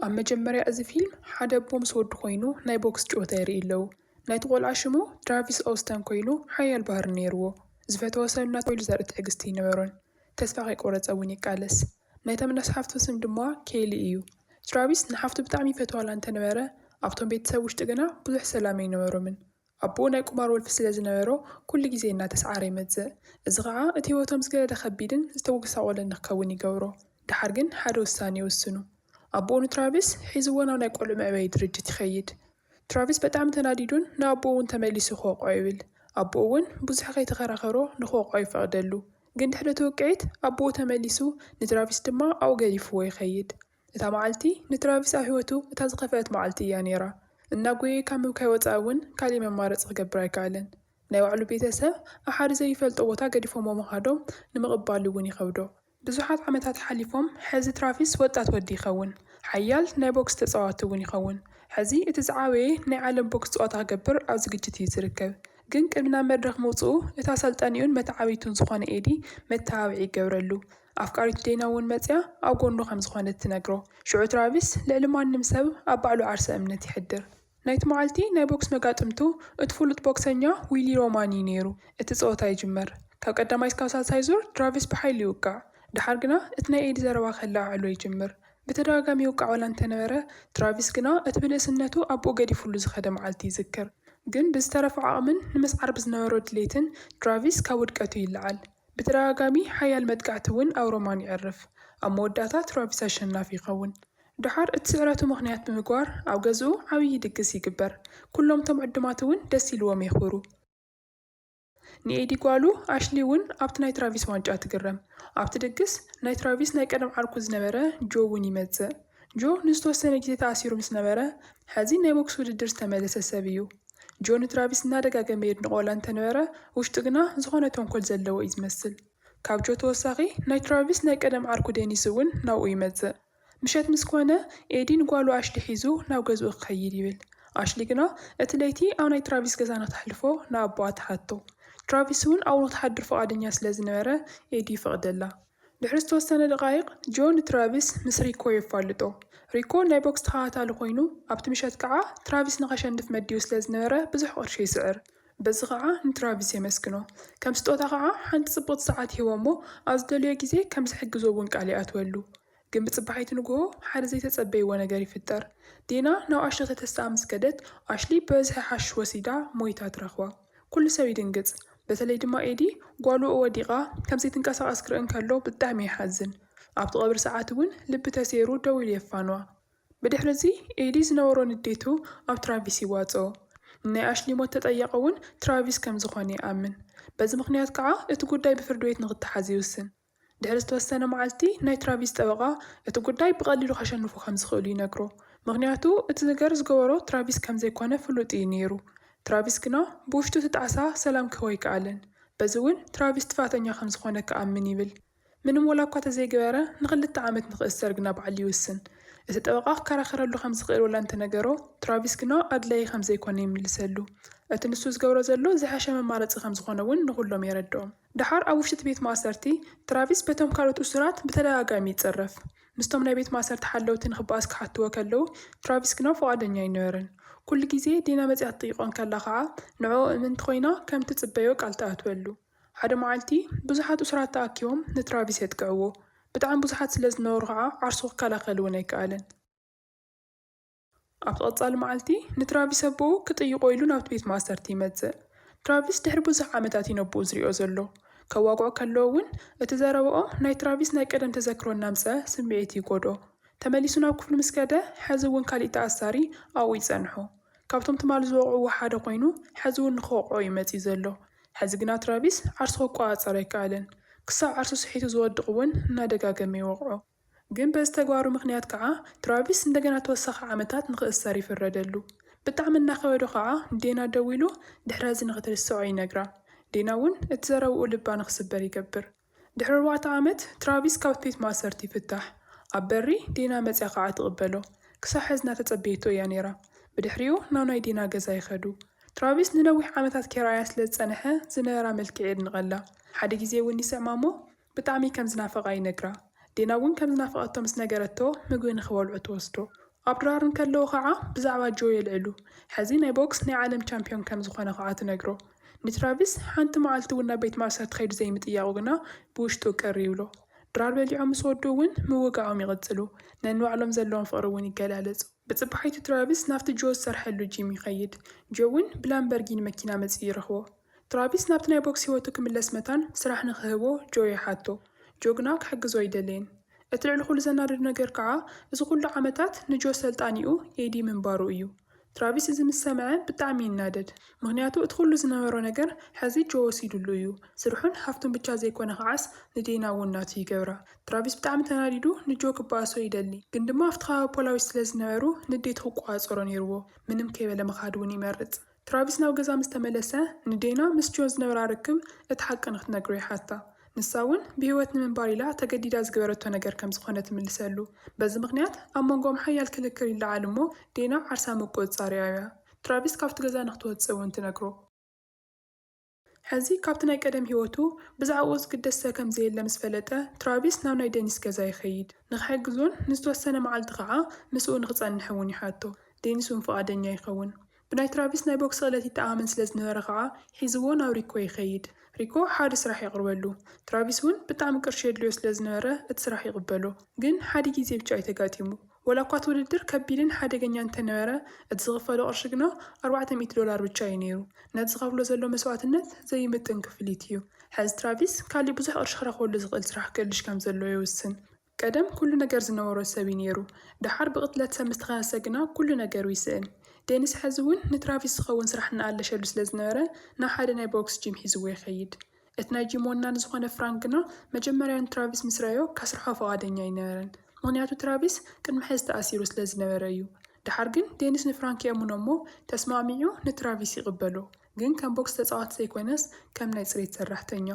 ኣብ መጀመርያ እዚ ፊልም ሓደ ኣቦ ምስ ወዱ ኮይኑ ናይ ቦክስ ጨወታ የርኢ ኣለዉ። ናይቲ ቆልዓ ሽሙ ትራቪስ ኦስተን ኮይኑ ሓያል ባህሪ ነይርዎ። ዝፈተዎ ሰብ እናተባህሉ ዘርኢ ትዕግስቲ ይነበሮን ተስፋ ከይቆረፀ እውን ይቃለስ። ናይቶም ኣስሓፍቱ ስም ድማ ኬሊ እዩ። ትራቪስ ንሓፍቱ ብጣዕሚ ይፈትዋላ እንተነበረ ኣብቶም ቤተሰብ ውሽጢ ግና ብዙሕ ሰላም ኣይነበሮምን። ኣቦኡ ናይ ቁማር ወልፊ ስለ ዝነበሮ ኩሉ ግዜ እናተሰዓረ ይመፅእ። እዚ ከዓ እቲ ሂወቶም ዝገደደ ከቢድን ዝተወሳቆለን ንክኸውን ይገብሮ። ድሓር ግን ሓደ ውሳነ ይውስኑ። ኣቦኡ ንትራቪስ ሒዝዎ ናብ ናይ ቆልዑ መዕበይ ድርጅት ይኸይድ። ትራቪስ በጣዕሚ ተናዲዱን ንኣቦኡ እውን ተመሊሱ ክወቅዖ ይብል። ኣቦኡ እውን ብዙሕ ከይተኸራኸሮ ንክወቅዖ ይፈቅደሉ። ግን ድሕሪ እቲ ውቅዒት ኣቦኡ ተመሊሱ ንትራቪስ ድማ ኣብኡ ገዲፍዎ ይኸይድ። እታ መዓልቲ ንትራቪስ ኣብ ሂወቱ እታ ዝኸፍአት መዓልቲ እያ ነይራ። እናጎየየ ካብ ምብ ከይወፃ እውን ካሊእ መማረፂ ክገብር ኣይከኣለን። ናይ ባዕሉ ቤተሰብ ኣብ ሓደ ዘይፈልጦ ቦታ ገዲፎሞ ምኻዶም ንምቕባል እውን ይከብዶ። ብዙሓት ዓመታት ሓሊፎም ሕዚ ትራቪስ ወጣት ወዲ ይኸውን። ሓያል ናይ ቦክስ ተፃዋቲ እውን ይኸውን። ሕዚ እቲ ዝዓበየ ናይ ዓለም ቦክስ ፀወታ ክገብር ኣብ ዝግጅት እዩ ዝርከብ። ግን ቅድሚ ናብ መድረክ ምውፅኡ እታ ሰልጣኒኡን መተዓበይቱን ዝኾነ ኤዲ መተባብዒ ይገብረሉ። ኣፍቃሪቱ ዴና እውን መፅያ ኣብ ጎኑ ከም ዝኾነት ትነግሮ። ሽዑ ትራቪስ ልዕሊ ማንም ሰብ ኣብ ባዕሉ ዓርሰ እምነት ይሕድር። ናይቲ መዓልቲ ናይ ቦክስ መጋጥምቱ እቲ ፍሉጥ ቦክሰኛ ዊሊ ሮማኒ ነይሩ። እቲ ፀወታ ይጅመር። ካብ ቀዳማይ እስካብ ሳልሳይ ዙር ትራቪስ ብሓይሊ ይውቃዕ። ድሓር ግና እቲ ናይ ኤዲ ዘረባ ከላዕሎ ይጅምር። ብተደጋጋሚ ይውቃዕ ዋላ እንተነበረ ትራቪስ ግና እቲ ብልእስነቱ ኣቦኡ ገዲፍሉ ዝኸደ መዓልቲ ይዝክር። ግን ብዝተረፈ ዓቕምን ንምስዓር ብዝነበሮ ድሌትን ትራቪስ ካብ ውድቀቱ ይለዓል። ብተደጋጋሚ ሓያል መጥቃዕቲ እውን ኣብ ሮማን ይዕርፍ። ኣብ መወዳእታ ትራቪስ ኣሸናፊ ይኸውን። ድሓር እቲ ስዕረቱ ምክንያት ብምግባር ኣብ ገዝኡ ዓብዪ ድግስ ይግበር። ኩሎም እቶም ዕዱማት እውን ደስ ኢልዎም የኽብሩ። ንኤዲ ጓሉ ኣሽሊ እውን ኣብቲ ናይ ትራቪስ ዋንጫ ትግረም። ኣብቲ ድግስ ናይ ትራቪስ ናይ ቀደም ዓርኩ ዝነበረ ጆ እውን ይመፅእ። ጆ ንዝተወሰነ ግዜ ተኣሲሩ ምስ ነበረ ሕዚ ናይ ቦክስ ውድድር ዝተመለሰ ሰብ እዩ። ጆ ንትራቪስ እናደጋገመ የድንቆ ዋላ እንተነበረ ውሽጡ ግና ዝኾነ ተንኮል ዘለዎ እዩ ዝመስል። ካብ ጆ ተወሳኺ ናይ ትራቪስ ናይ ቀደም ዓርኩ ዴኒስ እውን ናብኡ ይመፅእ። ምሸት ምስ ኮነ ኤዲ ንጓሉ ኣሽሊ ሒዙ ናብ ገዝኡ ክኸይድ ይብል። ኣሽሊ ግና እቲ ለይቲ ኣብ ናይ ትራቪስ ገዛ ንክተሕልፎ ንኣቦኣ ትሓቶ። ትራቪስ እውን ኣብኡ ንክትሓድር ፈቃደኛ ስለ ዝነበረ ኤዲ ይፈቅደላ። ድሕሪ ዝተወሰነ ደቃይቕ ጆ ንትራቪስ ምስ ሪኮ የፋልጦ። ሪኮ ናይ ቦክስ ተኸታታሊ ኮይኑ ኣብቲ ምሸት ከዓ ትራቪስ ንኸሸንፍ መዲቡ ስለ ዝነበረ ብዙሕ ቅርሺ ይስዕር። በዚ ከዓ ንትራቪስ የመስግኖ። ከም ስጦታ ከዓ ሓንቲ ፅብቕቲ ሰዓት ሂቦ እሞ ኣብ ዝደልዮ ግዜ ከም ዝሕግዞ እውን ቃል ይኣትወሉ። ግን ብፅባሒት ንግሆ ሓደ ዘይተፀበይዎ ነገር ይፍጠር። ዴና ናብ ኣሽሊ ተተስኣ ምስ ከደት ኣሽሊ በዝሒ ሓሽ ወሲዳ ሞይታ ትረኽባ። ኩሉ ሰብ ይድንግፅ። በተለይ ድማ ኤዲ ጓሉ ወዲቓ ከምዘይትንቀሳቐስ ክርኢ እንከሎ ብጣዕሚ ይሓዝን። ኣብቲ ቀብሪ ሰዓት እውን ልቢ ተሰይሩ ደው ኢሉ የፋንዋ። ብድሕሪ እዚ ኤዲ ዝነበሮ ንዴቱ ኣብ ትራቪስ ይዋፅኦ። ናይ ኣሽሊ ሞት ተጠያቂ እውን ትራቪስ ከም ዝኾነ ይኣምን። በዚ ምክንያት ከዓ እቲ ጉዳይ ብፍርዲ ቤት ንክተሓዝ ይውስን። ድሕሪ ዝተወሰነ መዓልቲ ናይ ትራቪስ ጠበቓ እቲ ጉዳይ ብቐሊሉ ከሸንፉ ከም ዝኽእሉ ይነግሮ። ምክንያቱ እቲ ነገር ዝገበሮ ትራቪስ ከም ዘይኮነ ፍሉጥ እዩ ነይሩ። ትራቪስ ግና ብውሽጡ ትጣዕሳ ሰላም ክህቦ ኣይከኣለን። በዚ እውን ትራቪስ ጥፋተኛ ከም ዝኾነ ክኣምን ይብል። ምንም ወላ እኳ ተዘይገበረ ንክልተ ዓመት ንክእሰር ግና ባዕሉ ይውስን። እቲ ጠበቓ ክከራኸረሉ ከም ዝኽእል ወላ እንተነገሮ ትራቪስ ግና ኣድላይ ከም ዘይኮነ ይምልሰሉ። እቲ ንሱ ዝገብሮ ዘሎ ዝሓሸ መማረፂ ከም ዝኾነ እውን ንኩሎም የረድኦም። ድሓር ኣብ ውሽጢ ቤት ማእሰርቲ ትራቪስ በቶም ካልኦት እሱራት ብተደጋጋሚ ይፀረፍ። ምስቶም ናይ ቤት ማእሰርቲ ሓለውቲ ንክበኣስ ክሓትዎ ከለው ትራቪስ ግና ፈቃደኛ ኣይነበረን። ኩሉ ግዜ ዴና መፅያ ትጥይቆን ከላ ከዓ ንዕኡ እምንቲ ኮይና ከም ትፅበዮ ቃል ተኣትወሉ። ሓደ መዓልቲ ብዙሓት እሱራት ተኣኪቦም ንትራቪስ የጥቅዕዎ። ብጣዕሚ ብዙሓት ስለ ዝነበሩ ከዓ ዓርሱ ክከላኸል እውን ኣይከኣለን። ኣብቲ ቀፃሊ መዓልቲ ንትራቪስ ኣቦኡ ክጥይቆ ኢሉ ናብቲ ቤት ማእሰርቲ ይመፅእ። ትራቪስ ድሕሪ ብዙሕ ዓመታት እዩ ነቦኡ ዝሪኦ ዘሎ። ከዋግዖ ከሎ እውን እቲ ዘረብኦ ናይ ትራቪስ ናይ ቀደም ተዘክሮ እናምፅአ ስምዒት ይጎድኦ። ተመሊሱ ናብ ክፍሉ ምስ ከደ ሕዚ እውን ካሊእ ተኣሳሪ ኣብኡ ይፀንሖ። ካብቶም ትማል ዝወቅዕዎ ሓደ ኮይኑ ሕዚ እውን ንክወቅዖ እዩ መፂኡ ዘሎ። ሕዚ ግና ትራቪስ ዓርሱ ክቆፃፀር ኣይከኣለን። ክሳብ ዓርሱ ስሒቱ ዝወድቕ እውን እናደጋገመ ይወቅዖ። ግን በዚ ተግባሩ ምክንያት ከዓ ትራቪስ እንደገና ተወሳኺ ዓመታት ንክእሰር ይፍረደሉ። ብጣዕሚ እናኸበዶ ከዓ ዴና ደው ኢሉ ድሕሪ እዚ ንክትርስዖ ይነግራ። ዴና እውን እቲ ዘረብኡ ልባ ንክስበር ይገብር። ድሕሪ 4 ዓመት ትራቪስ ካብ ቤት ማእሰርቲ ይፍታሕ። ኣብ በሪ ዴና መፅያ ከዓ ትቕበሎ። ክሳብ ሕዚ እናተፀበየቶ እያ ነይራ። ብድሕሪኡ ናብ ናይ ዴና ገዛ ይኸዱ። ትራቪስ ንነዊሕ ዓመታት ኬራያ ስለ ዝፀንሐ ዝነበራ መልክዕ የድንቐላ። ሓደ ግዜ እውን ይስዕማ እሞ ብጣዕሚ ከም ዝናፈቓ ይነግራ። ዴና እውን ከም ዝናፈቐቶ ምስ ነገረቶ ምግቢ ንክበልዑ ትወስዶ። ኣብ ድራርን ከለዉ ከዓ ብዛዕባ ጆ የልዕሉ ሕዚ ናይ ቦክስ ናይ ዓለም ቻምፒዮን ከም ዝኾነ ከዓ ትነግሮ። ንትራቪስ ሓንቲ መዓልቲ እውን ናብ ቤት ማእሰር ትኸይዱ ዘይምጥያቑ ግና ብውሽጡ ቀሪ ይብሎ። ድራር በሊዖም ምስ ወዱ እውን ምውጋዖም ይቕፅሉ፣ ነንባዕሎም ዘለዎም ፍቕሪ እውን ይገላለጹ። ብፅባሒቱ ትራቪስ ናብቲ ጆ ዝሰርሐሉ ጂም ይኸይድ። ጆ እውን ብላምበርጊኒ መኪና መፂኡ ይረኽቦ። ትራቪስ ናብቲ ናይ ቦክስ ሂወቱ ክምለስ መታን ስራሕ ንክህቦ ጆ ይሓቶ። ጆ ግና ክሕግዞ ኣይደለየን። እቲ ልዕሊ ኩሉ ዘናድድ ነገር ከዓ እዚ ኩሉ ዓመታት ንጆ ሰልጣኒኡ ኤዲ ምንባሩ እዩ። ትራቪስ እዚ ምስ ሰምዐ ብጣዕሚ ይናደድ። ምክንያቱ እቲ ኩሉ ዝነበሮ ነገር ሕዚ ጆ ወሲዱሉ እዩ። ስርሑን ሃፍቱን ብቻ ዘይኮነ ከዓስ ንዴና እውን ናቱ ይገብራ። ትራቪስ ብጣዕሚ ተናዲዱ ንጆ ክበኣሶ ይደሊ፣ ግን ድማ ኣብቲ ከባቢ ፖላዊስ ስለ ዝነበሩ ንዴት ክቋፀሮ ነይርዎ። ምንም ከይበለ መኻድ እውን ይመርፅ። ትራቪስ ናብ ገዛ ምስ ተመለሰ ንዴና ምስ ጆ ዝነበራ ርክብ እቲ ሓቂ ንክትነግሮ ይሓታ። ንሳ እውን ብሂወት ንምንባር ኢላ ተገዲዳ ዝገበረቶ ነገር ከም ዝኾነ ትምልሰሉ። በዚ ምክንያት ኣብ መንጎም ሓያል ክልክል ይለዓል እሞ ዴና ዓርሳ ምቁፅፃር እያ። ትራቪስ ካብቲ ገዛ ንክትወፅእ እውን ትነግሮ። ሕዚ ካብቲ ናይ ቀደም ሂወቱ ብዛዕባኡ ዝግደስ ሰብ ከም ዘየለ ምስ ፈለጠ ትራቪስ ናብ ናይ ደኒስ ገዛ ይኸይድ። ንክሕግዞን ንዝተወሰነ መዓልቲ ከዓ ምስኡ ንክፀንሕ እውን ይሓቶ። ደኒስ እውን ፈቃደኛ ይኸውን። ብናይ ትራቪስ ናይ ቦክስ ክእለት ይተኣመን ስለ ዝነበረ ከዓ ሒዝዎ ናብ ሪኮ ይኸይድ። ሪኮ ሓደ ስራሕ የቕርበሉ። ትራቪስ እውን ብጣዕሚ ቅርሺ የድልዮ ስለ ዝነበረ እቲ ስራሕ ይቕበሎ። ግን ሓደ ግዜ ብቻ ኣይተጋጢሙ። ወላ እኳ እቲ ውድድር ከቢድን ሓደገኛ እንተነበረ እቲ ዝኽፈሎ ቅርሺ ግና $400 ብቻ እዩ ነይሩ። ነቲ ዝኸፍሎ ዘሎ መስዋዕትነት ዘይምጥን ክፍሊት እዩ። ሕዚ ትራቪስ ካሊእ ብዙሕ ቅርሺ ክረክበሉ ዝኽእል ስራሕ ክእልሽ ከም ዘለዎ ይውስን። ቀደም ኩሉ ነገር ዝነበሮ ሰብ እዩ ነይሩ። ድሓር ብቕትለት ሰብ ምስ ተኸሰ ግና ኩሉ ነገሩ ይስእን። ደኒስ ሕዚ እውን ንትራቪስ ዝኸውን ስራሕ እናኣለሸሉ ስለ ዝነበረ ናብ ሓደ ናይ ቦክስ ጂም ሒዝዎ ይኸይድ። እቲ ናይ ጂም ዋና ንዝኾነ ፍራንክ ግና መጀመርያ ንትራቪስ ምስ ረአዮ ካስርሖ ፈቃደኛ ኣይነበረን። ምክንያቱ ትራቪስ ቅድሚ ሕዚ ተኣሲሩ ስለ ዝነበረ እዩ። ድሓር ግን ደኒስ ንፍራንክ የእሙኖ እሞ ተስማሚዑ ንትራቪስ ይቕበሎ። ግን ከም ቦክስ ተፃዋቲ ዘይኮነስ ከም ናይ ፅሬት ሰራሕተኛ።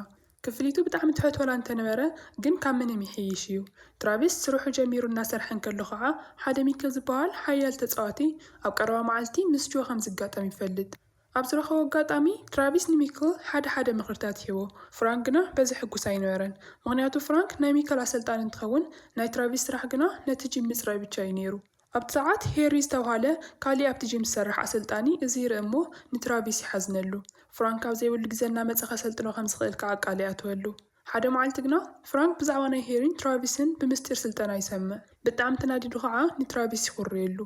ክፍሊቱ ብጣዕሚ ትሕት ወላ እንተነበረ ግን ካብ ምንም ይሕይሽ እዩ። ትራቪስ ስርሑ ጀሚሩ እናሰርሐ እንከሎ ከዓ ሓደ ሚክል ዝበሃል ሓያል ተፃዋቲ ኣብ ቀረባ መዓልቲ ምስ ጆ ከም ዝጋጠም ይፈልጥ። ኣብ ዝረኸቦ ኣጋጣሚ ትራቪስ ንሚክል ሓደ ምክርታት ይህቦ። ፍራንክ ግና በዚ ሕጉስ ኣይነበረን። ምክንያቱ ፍራንክ ናይ ሚክል ኣሰልጣኒ እንትኸውን ናይ ትራቪስ ስራሕ ግና ነቲ ጂም ምፅራይ ብቻ እዩ ነይሩ። ኣብቲ ሰዓት ሄሪ ዝተባሃለ ካሊእ ኣብቲ ጂም ዝሰርሕ ኣሰልጣኒ እዚ ይርኢ እሞ ንትራቪስ ይሓዝነሉ። ፍራንክ ኣብ ዘይብሉ ግዜ እናመፀ ከሰልጥኖ ከም ዝኽእል ከዓ ቃል ይኣትወሉ። ሓደ መዓልቲ ግና ፍራንክ ብዛዕባ ናይ ሄሪን ትራቪስን ብምስጢር ስልጠና ይሰምዕ። ብጣዕሚ ተናዲዱ ከዓ ንትራቪስ ይኹርየሉ።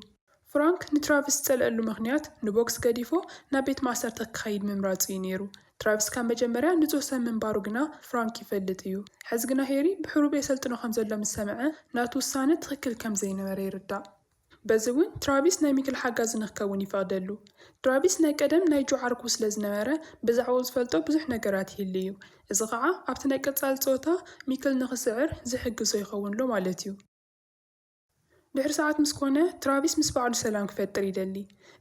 ፍራንክ ንትራቪስ ዝፀልአሉ ምክንያት ንቦክስ ገዲፎ ናብ ቤት ማእሰርቲ ክኸይድ ምምራፁ እዩ ነይሩ። ትራቪስ ካብ መጀመርያ ንጹህ ሰብ ምንባሩ ግና ፍራንክ ይፈልጥ እዩ። ሕዚ ግና ሄሪ ብሕሩብ የሰልጥኖ ከም ዘሎ ምስ ሰምዐ ናቱ ውሳነ ትኽክል ከም ዘይነበረ ይርዳእ። በዚ እውን ትራቪስ ናይ ሚክል ሓጋዚ ንክከውን ይፈቅደሉ። ትራቪስ ናይ ቀደም ናይ ጆ ዓርኩ ስለ ዝነበረ ብዛዕባኡ ዝፈልጦ ብዙሕ ነገራት ይህሉ እዩ። እዚ ከዓ ኣብቲ ናይ ቀጻሊ ፀወታ ሚክል ንክስዕር ዝሕግዞ ይኸውንሎ ማለት እዩ። ድሕሪ ሰዓት ምስ ኮነ ትራቪስ ምስ ባዕሉ ሰላም ክፈጥር ይደሊ።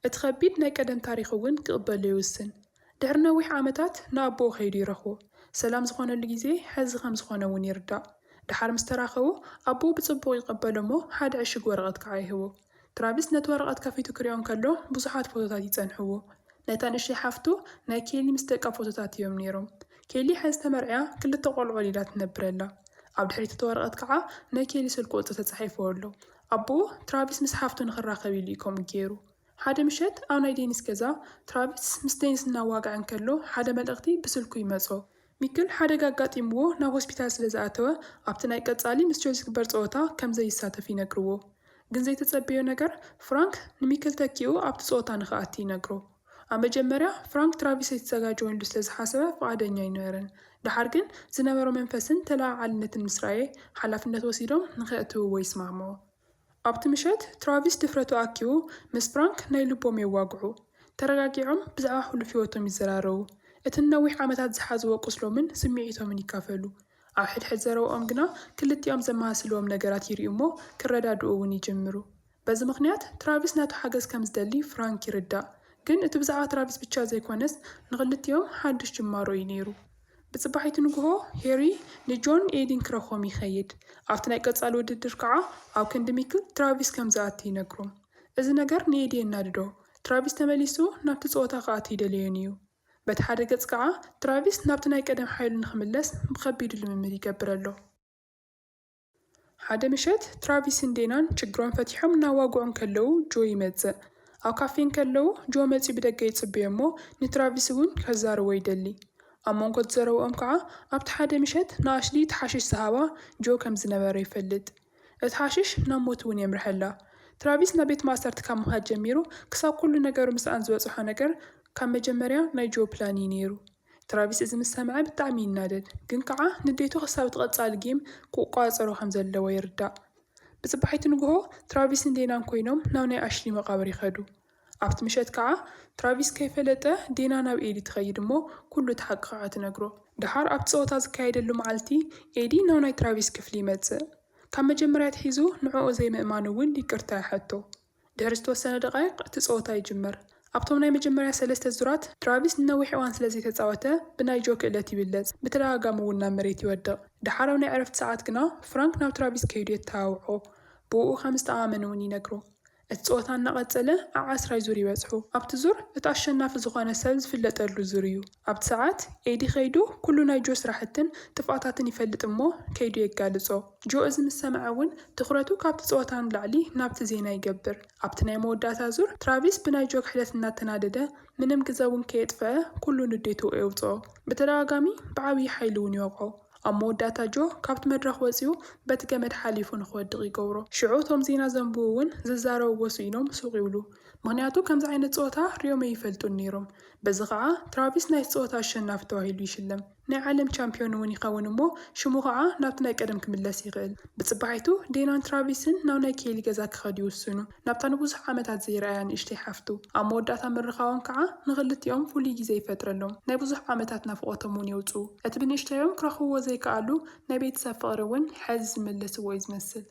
እቲ ከቢድ ናይ ቀደም ታሪክ እውን ክቕበሉ ይውስን። ድሕሪ ነዊሕ ዓመታት ንኣቦኡ ከይዱ ይረኽቦ። ሰላም ዝኾነሉ ግዜ ሕዚ ከም ዝኾነ እውን ይርዳእ። ድሓር ምስ ተራኸቡ ኣቦኡ ብፅቡቅ ይቕበሎ እሞ ሓደ ዕሽግ ወረቐት ከዓ ይህቦ። ትራቪስ ነቲ ወረቐት ከፊቱ ክሪኦ እንከሎ ብዙሓት ፎቶታት ይፀንሕዎ። ነታ ንእሽተይ ሓፍቱ ናይ ኬሊ ምስ ደቃ ፎቶታት እዮም ነይሮም። ኬሊ ሕዚ ተመርዕያ ክልተ ቆልዑ ወሊዳ ትነብረላ። ኣብ ድሕሪት እቲ ወረቐት ከዓ ናይ ኬሊ ስልኪ ቁፅሪ ተፃሒፍዎ ኣሎ። ኣቦኡ ትራቪስ ምስ ሓፍቱ ንክራኸብ ኢሉ ከምኡ ገይሩ። ሓደ ምሸት ኣብ ናይ ደኒስ ገዛ ትራቪስ ምስ ደኒስ እናዋግዐ እንከሎ ሓደ መልእኽቲ ብስልኩ ይመፆ። ሚክል ሓደጋ ኣጋጢምዎ ናብ ሆስፒታል ስለ ዝኣተወ ኣብቲ ናይ ቀጻሊ ምስ ጆ ዝግበር ፀወታ ከም ዘይሳተፍ ይነግርዎ። ግን ዘይተፀበዮ ነገር ፍራንክ ንሚክል ተኪኡ ኣብቲ ፀወታ ንክኣቲ ይነግሮ። ኣብ መጀመርያ ፍራንክ ትራቪስ ኣይተዘጋጀወሉ ስለ ዝሓሰበ ፈቃደኛ ኣይነበረን። ድሓር ግን ዝነበሮ መንፈስን ተለዓዓልነትን ምስ ረኣየ ሓላፍነት ወሲዶም ንከእትውዎ ይስማዕምዖ። ኣብቲ ምሸት ትራቪስ ድፍረቱ ኣኪቡ ምስ ፍራንክ ናይ ልቦም የዋግዑ። ተረጋጊዖም ብዛዕባ ሕሉፍ ሂወቶም ይዘራረቡ። እቲ ነዊሕ ዓመታት ዝሓዝዎ ቁስሎምን ስምዒቶምን ይካፈሉ። ኣብ ሕድሕድ ዘረብኦም ግና ክልቲኦም ዘመሃስልዎም ነገራት ይርዩ እሞ ክረዳድኡ እውን ይጅምሩ። በዚ ምክንያት ትራቪስ ናቱ ሓገዝ ከም ዝደሊ ፍራንክ ይርዳእ። ግን እቲ ብዛዕባ ትራቪስ ብቻ ዘይኮነስ ንክልቲኦም ሓድሽ ጅማሮ እዩ ነይሩ። ብፅባሒቱ ንግሆ ሄሪ ንጆን ኤዲን ክረኽቦም ይኸይድ። ኣብቲ ናይ ቀጻሊ ውድድር ከዓ ኣብ ክንዲ ሚክል ትራቪስ ከም ዝኣቱ ይነግሮም። እዚ ነገር ንኤዲ የናድዶ። ትራቪስ ተመሊሱ ናብቲ ፀወታ ክኣቱ ይደልዮን እዩ። በቲ ሓደ ገጽ ከዓ ትራቪስ ናብቲ ናይ ቀደም ሓይሉ ንክምለስ ብከቢዱ ልምምድ ይገብር ኣሎ። ሓደ ምሸት ትራቪስን ዴናን ችግሮም ፈቲሖም እናዋግዑን ከለዉ ጆ ይመጽእ። ኣብ ካፌን ከለዉ ጆ መጺኡ ብደገ ይጽበዮ እሞ ንትራቪስ እውን ከዛርቦ ይደሊ። ኣብ መንጎ ዝዘረብኦም ከዓ ኣብቲ ሓደ ምሸት ንኣሽሊ ተሓሽሽ ዝሃባ ጆ ከም ዝነበረ ይፈልጥ። እቲ ሓሽሽ ናብ ሞት እውን የምርሐላ። ትራቪስ ናብ ቤት ማእሰርቲ ካብ ምኻድ ጀሚሩ ክሳብ ኩሉ ነገሩ ምስኣን ዝበጽሖ ነገር ካብ መጀመርያ ናይ ጆ ፕላን እዩ ነይሩ። ትራቪስ እዚ ምስ ሰምዐ ብጣዕሚ ይናደድ፣ ግን ከዓ ንዴቱ ክሳብ እቲ ቀጻሊ ጌም ክቋጸሮ ከም ዘለዎ ይርዳእ። ብጽባሒቱ ንግሆ ትራቪስን ዴናን ኮይኖም ናብ ናይ ኣሽሊ መቓብር ይኸዱ። ኣብቲ ምሸት ከዓ ትራቪስ ከይፈለጠ ዴና ናብ ኤዲ ትኸይድ እሞ ኩሉ እቲ ሓቂ ከዓ ትነግሮ። ድሓር ኣብቲ ፀወታ ዝካየደሉ መዓልቲ ኤዲ ናብ ናይ ትራቪስ ክፍሊ ይመጽእ። ካብ መጀመርያ ትሒዙ ንዕኡ ዘይምእማን እውን ይቅርታ ይሓቶ። ድሕሪ ዝተወሰነ ደቓይቕ እቲ ፀወታ ይጅመር። ኣብቶም ናይ መጀመርያ 3 ዙራት ትራቪስ ንነዊሕ እዋን ስለዘይተፃወተ ብናይ ጆ ክእለት ይብለጽ፣ ብተደጋጋሚ እውን ናብ መሬት ይወድቕ። ድሓር ኣብ ናይ ዕረፍቲ ሰዓት ግና ፍራንክ ናብ ትራቪስ ከይዱ የተዋውዖ፣ ብኡ ከም ዝተኣመነ እውን ይነግሮ። እቲ ፀወታ እናቐጸለ ኣብ 10ይ ዙር ይበጽሑ። ኣብቲ ዙር እቲ ኣሸናፊ ዝኾነ ሰብ ዝፍለጠሉ ዙር እዩ። ኣብቲ ሰዓት ኤዲ ከይዱ ኩሉ ናይ ጆ ስራሕትን ጥፍኣታትን ይፈልጥ እሞ ከይዱ የጋልጾ። ጆ እዚ ምስ ሰምዐ እውን ትኹረቱ ካብቲ ፀወታ ንላዕሊ ናብቲ ዜና ይገብር። ኣብቲ ናይ መወዳእታ ዙር ትራቪስ ብናይ ጆ ክሕደት እናተናደደ ምንም ግዜ እውን ከየጥፍአ ኩሉ ንዴቱ የውፅኦ። ብተደጋጋሚ ብዓብዪ ሓይሊ እውን ይወቅዖ። ኣብ መወዳእታ ጆ ካብቲ መድረኽ ወፂኡ በቲ ገመድ ሓሊፉ ንክወድቕ ይገብሮ። ሽዑ እቶም ዜና ዘንብቡ እውን ዝዛረብዎ ስኢኖም ሱቕ ይብሉ። ምክንያቱ ከምዚ ዓይነት ፀወታ ርዮም ኣይፈልጡን ነይሮም። በዚ ከዓ ትራቪስ ናይ ፀወታ ኣሸናፊ ተባሂሉ ይሽለም። ናይ ዓለም ቻምፒዮን እውን ይኸውን እሞ ሽሙ ከዓ ናብቲ ናይ ቀደም ክምለስ ይኽእል። ብጽባሒቱ ዴናን ትራቪስን ናብ ናይ ኬሊ ገዛ ክኸዱ ይውስኑ፣ ናብታ ንብዙሕ ዓመታት ዘይረኣያ ንእሽተይ ሓፍቱ። ኣብ መወዳእታ ምርኻቦም ከዓ ንኽልቲኦም ፍሉይ ግዜ ይፈጥረሎም። ናይ ብዙሕ ዓመታት ናፍቖቶም እውን የውፅኡ። እቲ ብንእሽተዮም ክረኽብዎ ዘይከኣሉ ናይ ቤተሰብ ፍቕሪ እውን ሕዚ ዝምለስዎ እዩ ዝመስል።